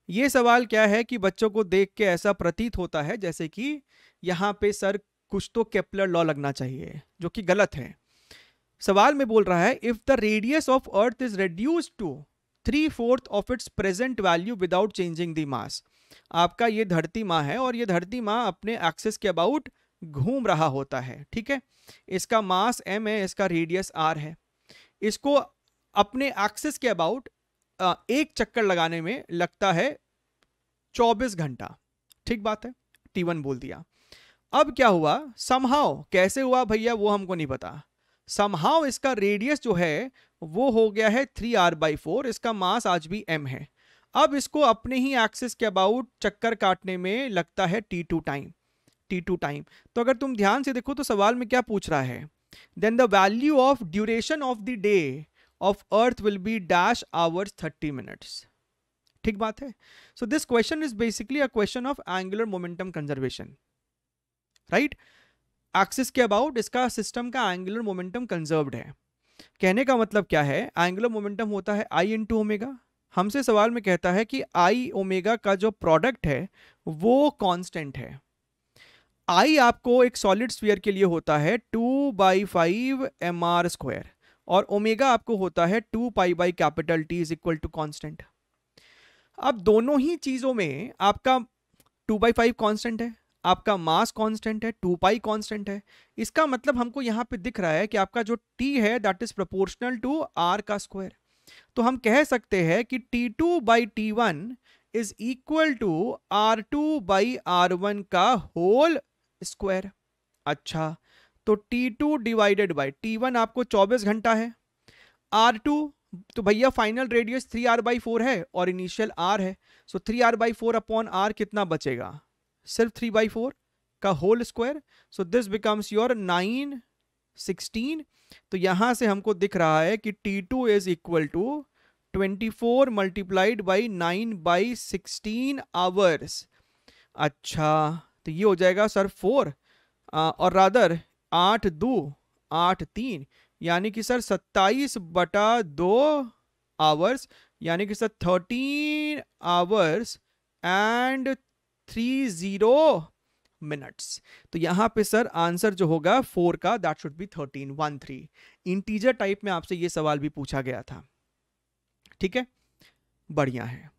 ये सवाल क्या है कि बच्चों को देख के ऐसा प्रतीत होता है जैसे कि यहाँ पे सर कुछ तो केपलर लॉ लगना चाहिए, जो कि गलत है। सवाल में बोल रहा है if the radius of earth is reduced to 3/4 of its present value without changing the mass. आपका ये धरती माँ है और ये धरती माँ अपने एक्सिस के अबाउट घूम रहा होता है, ठीक है। इसका मास m है, इसका रेडियस r है। इसको अपने एक्सिस के अबाउट एक चक्कर लगाने में लगता है 24 घंटा, ठीक बात है, T1 बोल दिया। अब क्या हुआ, समहाउ कैसे हुआ भैया वो हमको नहीं पता, समहाउ इसका रेडियस जो है वो हो गया है 3r/4, इसका मास आज भी m है। अब इसको अपने ही एक्सिस के अबाउट चक्कर काटने में लगता है T2 टाइम। तो अगर तुम ध्यान से देखो तो सवाल में क्या पूछ रहा है, then the value of duration of the day of earth will be dash hours 30 minutes, ठीक बात है। So this question is basically a question of angular momentum conservation, right. Axis के अबाउट इसका सिस्टम का एंगुलर मोमेंटम कंजर्व्ड है। कहने का मतलब क्या है, एंगुलर मोमेंटम होता है I इंटू ओमेगा। हमसे सवाल में कहता है कि I ओमेगा का जो प्रोडक्ट है वो कांस्टेंट है। I आपको एक सॉलिड स्फीयर के लिए होता है 2/5 mr², और ओमेगा आपको होता है 2π/T is equal to constant. अब दोनों ही चीजों में आपका 2/5 कांस्टेंट है, आपका मास कांस्टेंट है, 2π कांस्टेंट है। इसका मतलब हमको यहां पे दिख रहा है कि आपका जो t है that is proportional to r का स्क्वायर। तो हम कह सकते हैं कि T2/T1 is equal to R2/R1 का होल स्क्वायर। अच्छा, तो T2 डिवाइडेड बाई T1 आपको 24 घंटा है, R2 तो भैया फाइनल रेडियस 3r/4 है और इनिशियल r है, सो 3r/4 अपॉन r कितना बचेगा, सिर्फ 3/4 का whole square. So this becomes your 9/16। तो यहां से हमको दिख रहा है कि T2 is equal to 24 multiplied by 9/16 hours. अच्छा, तो ये हो जाएगा सर 4 और रादर 8×2 = 8×3, यानी कि सर 27/2 आवर्स, यानी कि सर 13 आवर्स एंड 30 मिनट्स। तो यहां पे सर आंसर जो होगा 4 का that should be 13 integer type में आपसे ये सवाल भी पूछा गया था, ठीक है, बढ़िया है।